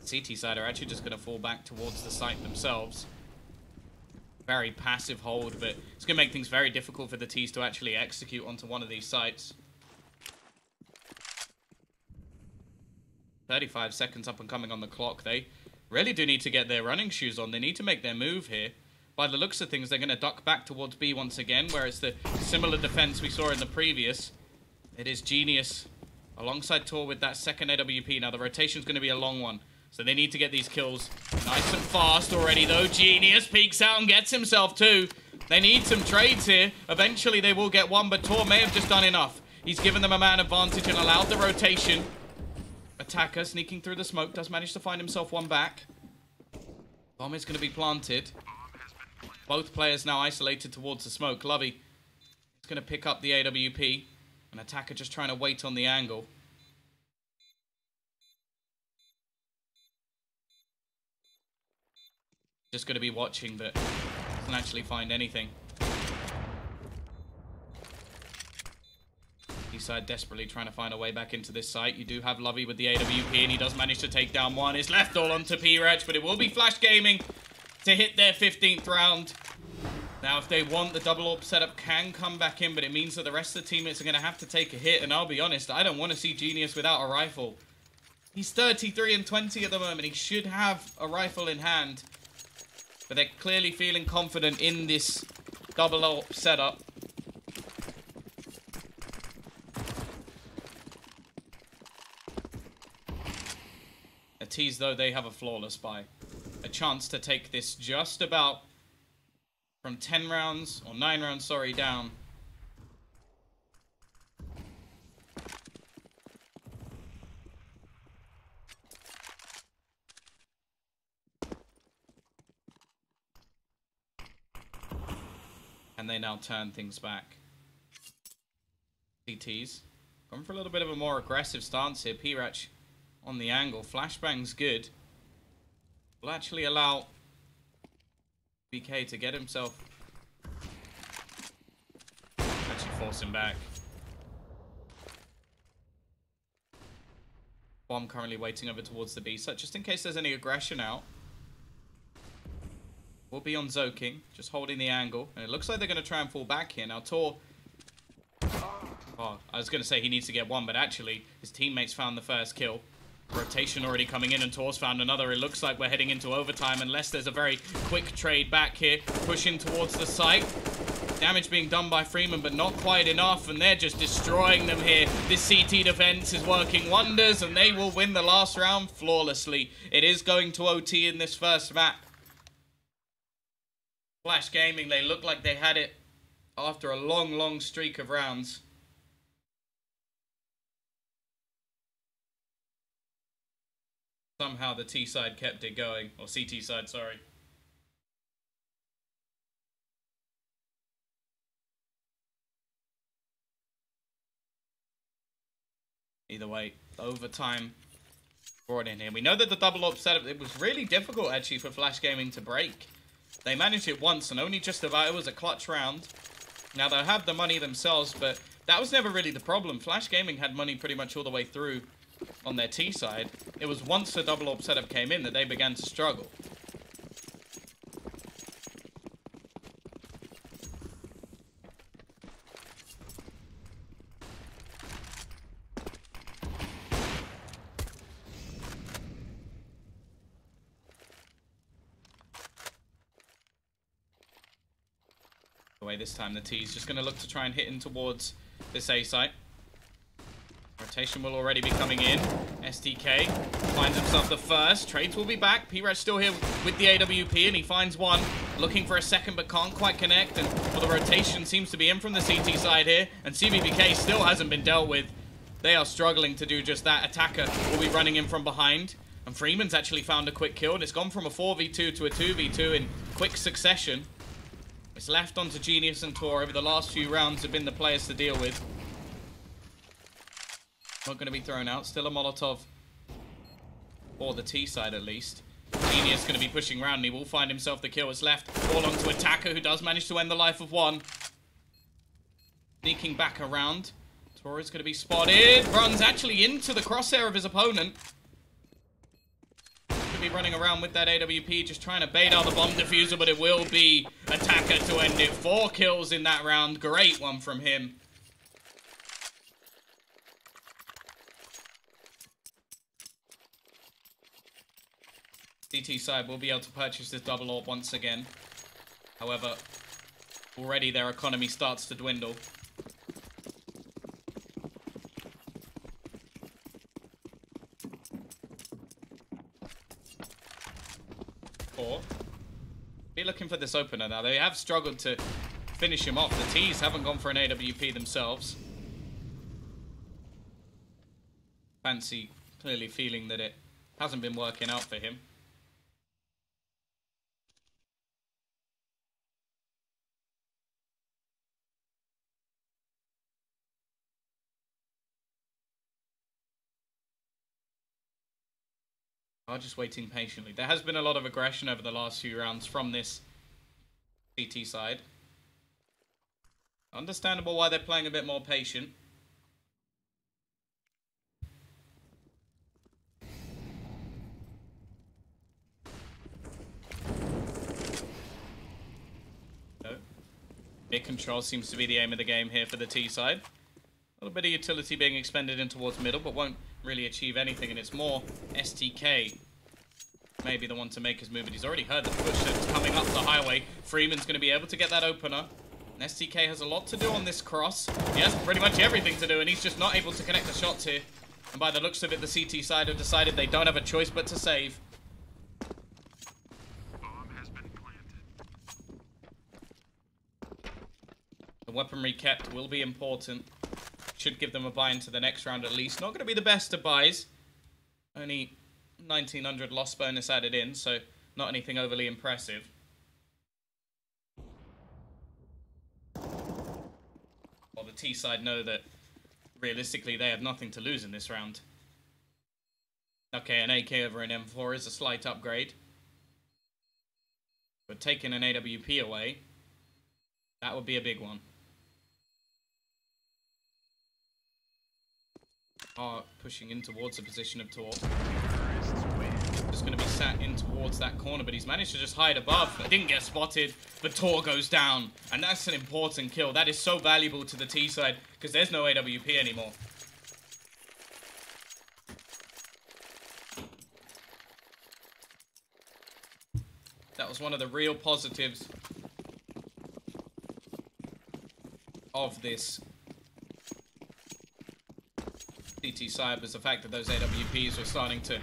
CT side are actually just going to fall back towards the site themselves. Very passive hold, but it's going to make things very difficult for the T's to actually execute onto one of these sites. 35 seconds up and coming on the clock. They really do need to get their running shoes on. They need to make their move here. by the looks of things, they're going to duck back towards B once again, where it's the similar defense we saw in the previous. It is Genius alongside Tor with that second AWP. Now, the rotation's going to be a long one, so they need to get these kills nice and fast already, though. Genius peeks out and gets himself two. They need some trades here. Eventually, they will get one, but Tor may have just done enough. He's given them a man advantage and allowed the rotation. Attacker sneaking through the smoke does manage to find himself one back. Bomb is going to be planted. Both players now isolated towards the smoke. Lovey is going to pick up the AWP. An Attacker just trying to wait on the angle. Just going to be watching, but doesn't actually find anything. Eastside desperately trying to find a way back into this site. You do have Lovey with the AWP, and he does manage to take down one. It's left all onto P-Rech, but it will be Flash Gaming to hit their 15th round. Now, if they want, the double AWP setup can come back in, but it means that the rest of the teammates are going to have to take a hit. And I'll be honest, I don't want to see Genius without a rifle. He's 33 and 20 at the moment. He should have a rifle in hand. But they're clearly feeling confident in this double AWP setup. A tease, though, they have a flawless buy. A chance to take this just about from 10 rounds, or 9 rounds, sorry, down. And they now turn things back. CTs. Going for a little bit of a more aggressive stance here. P-Rech on the angle. Flashbang's good. Will actually allow BK to get himself. Actually force him back. Bomb currently waiting over towards the B site, just in case there's any aggression out. We'll be on Zoking, just holding the angle. And it looks like they're going to try and fall back here. Now, Tor... Oh, I was going to say he needs to get one, but actually, his teammates found the first kill. Rotation already coming in, and Tor's found another. It looks like we're heading into overtime, unless there's a very quick trade back here. Pushing towards the site. Damage being done by Freeman, but not quite enough, and they're just destroying them here. This CT defense is working wonders, and they will win the last round flawlessly. It is going to OT in this first map. Flash Gaming, they look like they had it after a long, long streak of rounds. Somehow the T side kept it going, or CT side, sorry. Either way, overtime brought in here. We know that the double AWP setup, it was really difficult actually for Flash Gaming to break. They managed it once and only just about. It was a clutch round. Now they'll have the money themselves, but that was never really the problem. Flash Gaming had money pretty much all the way through on their T side. It was once the double AWP setup came in that they began to struggle. This time the T's just going to look to try and hit in towards this A site. Rotation will already be coming in. STK finds himself the first. Trades will be back. P-Rech still here with the AWP, and he finds one. Looking for a second, but can't quite connect. And well, the rotation seems to be in from the CT side here. And CBBK still hasn't been dealt with. They are struggling to do just that. Attacker will be running in from behind. And Freeman's actually found a quick kill. And it's gone from a 4v2 to a 2v2 in quick succession. It's left onto Genius and Tor. Over the last few rounds have been the players to deal with. Not going to be thrown out. Still a Molotov. Or the T side at least. Genius going to be pushing around and he will find himself the kill. It's left all onto Attacker, who does manage to end the life of one. Sneaking back around. Tor is going to be spotted. Runs actually into the crosshair of his opponent. Be running around with that AWP, just trying to bait out the bomb diffuser, but it will be Attacker to end it. 4 kills in that round. Great one from him. CT side will be able to purchase this double AWP once again. However, already their economy starts to dwindle. Be looking for this opener now. They have struggled to finish him off. The T's haven't gone for an AWP themselves. Fancy clearly feeling that it hasn't been working out for him. Are just waiting patiently. There has been a lot of aggression over the last few rounds from this CT side. Understandable why they're playing a bit more patient. No. Big control seems to be the aim of the game here for the T side. A little bit of utility being expended in towards middle, but won't really achieve anything, and it's more STK maybe the one to make his move, but he's already heard the footsteps coming up the highway. Freeman's going to be able to get that opener. And STK has a lot to do on this cross. He has pretty much everything to do, and he's just not able to connect the shots here. And by the looks of it, the CT side have decided they don't have a choice but to save. Bomb has been planted. The weaponry kept will be important. Should give them a buy into the next round at least. Not going to be the best of buys. Only 1900 loss bonus added in, so not anything overly impressive. Well, the T side know that realistically they have nothing to lose in this round. Okay, an AK over an M4 is a slight upgrade. But taking an AWP away, that would be a big one. Are pushing in towards the position of Tor. Just going to be sat in towards that corner, but he's managed to just hide above. Didn't get spotted, but Tor goes down. And that's an important kill. That is so valuable to the T side, because there's no AWP anymore. That was one of the real positives of this CT side, was the fact that those AWPs were starting to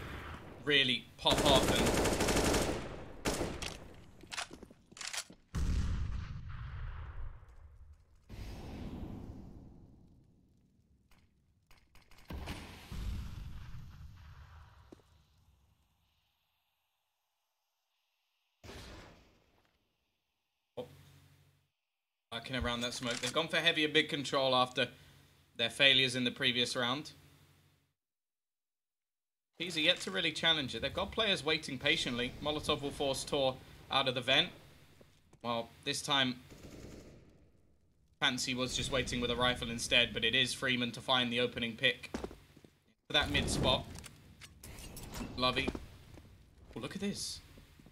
really pop off. And working around that smoke. They've gone for heavier big control after their failures in the previous round. These are yet to really challenge it. They've got players waiting patiently. Molotov will force Tor out of the vent. Well, this time, Fancy was just waiting with a rifle instead, but it is Freeman to find the opening pick for that mid spot. Lovey. Oh, look at this.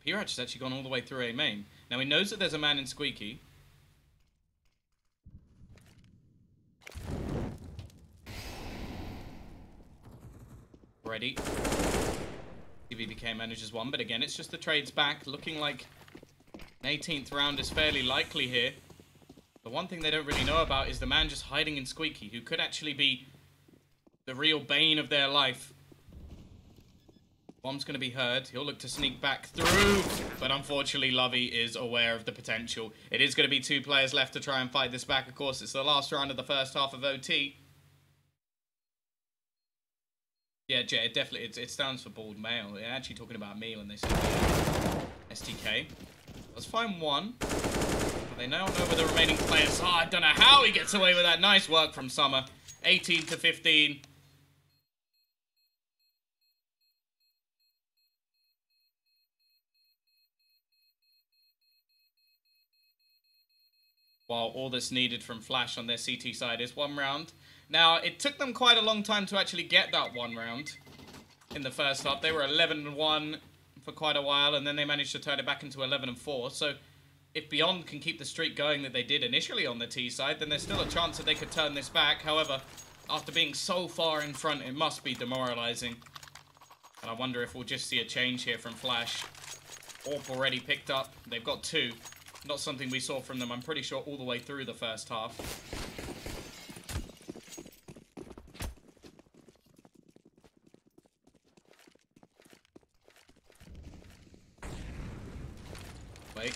Pirach has actually gone all the way through A main. Now, he knows that there's a man in Squeaky. Already. TVBK manages one, but again, it's just the trades back. Looking like an 18th round is fairly likely here. The one thing they don't really know about is the man just hiding in Squeaky, who could actually be the real bane of their life. Bomb's going to be heard. He'll look to sneak back through, but unfortunately, Lovey is aware of the potential. It is going to be 2 players left to try and fight this back. Of course, it's the last round of the first half of OT. Yeah, Jay, it definitely, it stands for bald male. They're actually talking about me when they say STK. Let's find one. But they now know where the remaining players are. I don't know how he gets away with that. Nice work from Summer. 18 to 15. While all that's needed from Flash on their CT side is 1 round. Now, it took them quite a long time to actually get that 1 round in the first half. They were 11-1 for quite a while, and then they managed to turn it back into 11-4. So, if Beyond can keep the streak going that they did initially on the T side, then there's still a chance that they could turn this back. However, after being so far in front, it must be demoralizing. And I wonder if we'll just see a change here from Flash. AWP already picked up. They've got 2. Not something we saw from them, I'm pretty sure, all the way through the first half. Wait.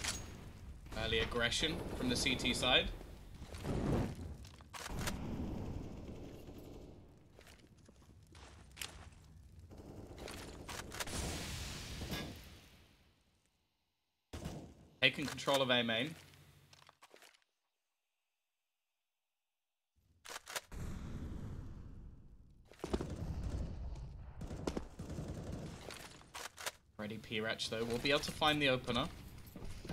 Early aggression from the CT side. Taking control of A main. Ready P-Ratch though will be able to find the opener.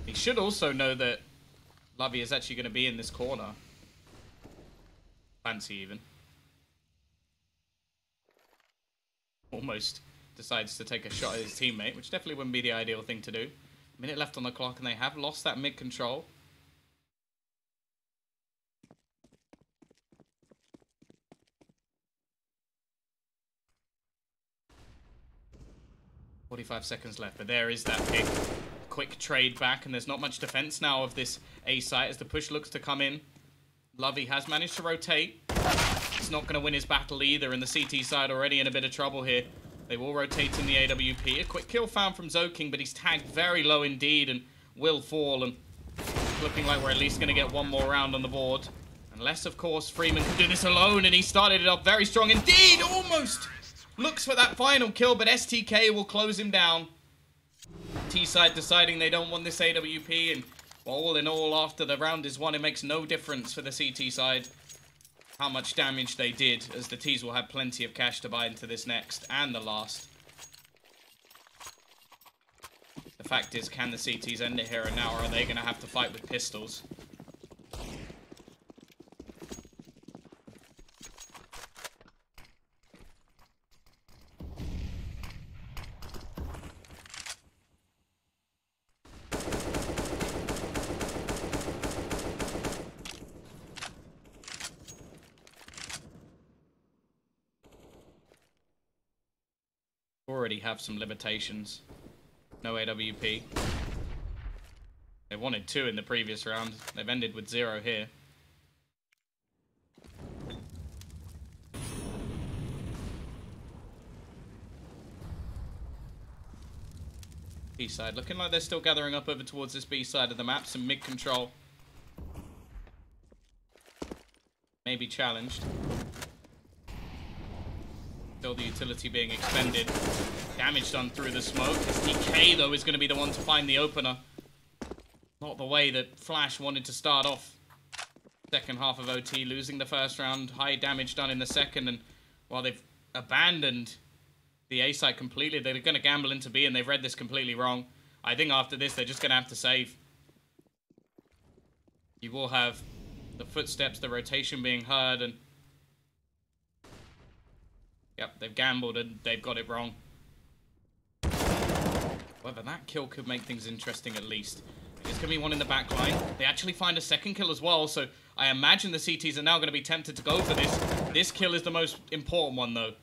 He should also know that Lovey is actually going to be in this corner. Fancy even. Almost decides to take a shot at his teammate, which definitely wouldn't be the ideal thing to do. Minute left on the clock, and they have lost that mid control. "45 seconds left, but there is that pick. Quick trade back, and there's not much defense now of this A site as the push looks to come in. Lovey has managed to rotate. He's not going to win his battle either, and the CT side already in a bit of trouble here. They will rotate in the AWP. A quick kill found from Zoking, but he's tagged very low indeed and will fall. And looking like we're at least going to get one more round on the board. Unless, of course, Freeman can do this alone, and he started it up very strong indeed. Almost looks for that final kill, but STK will close him down. T-side deciding they don't want this AWP, and all in all, after the round is won, it makes no difference for the CT side how much damage they did, as the T's will have plenty of cash to buy into this next and the last. The fact is, can the CTs end it here and now, or are they going to have to fight with pistols? Already have some limitations. No AWP. They wanted 2 in the previous round. They've ended with 0 here. B side looking like they're still gathering up over towards this B side of the map. Some mid control. Maybe challenged. Still the utility being expended. Damage done through the smoke. STK, though, is going to be the one to find the opener. Not the way that Flash wanted to start off. Second half of OT, losing the first round. High damage done in the second. And while they've abandoned the A site completely, they're going to gamble into B, and they've read this completely wrong. I think after this, they're just going to have to save. You will have the footsteps, the rotation being heard, and yep, they've gambled and they've got it wrong. However, that kill could make things interesting at least. There's going to be one in the back line. They actually find a second kill as well, so I imagine the CTs are now going to be tempted to go for this. This kill is the most important one, though.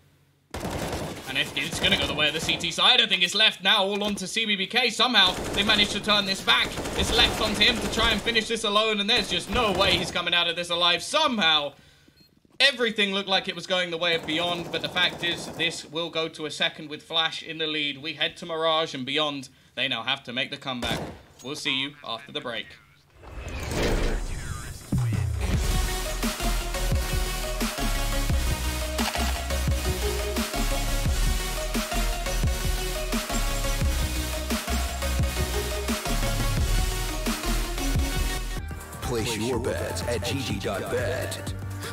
And if it's going to go the way of the CT side, I think it's left now all on to CBBK. Somehow, they managed to turn this back. It's left onto him to try and finish this alone, and there's just no way he's coming out of this alive. Somehow, everything looked like it was going the way of Beyond, but the fact is, this will go to a second with Flash in the lead. We head to Mirage, and Beyond, they now have to make the comeback. We'll see you after the break. Place your bets at GG.bet.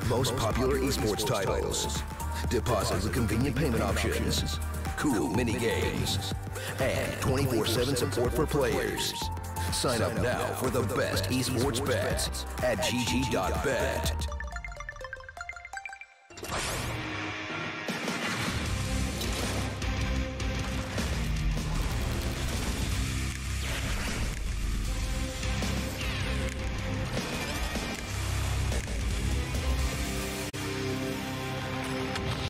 Most popular esports titles, deposit with convenient payment options, cool mini games, and 24/7 support for players. Sign up now for the best esports bets at GG.bet.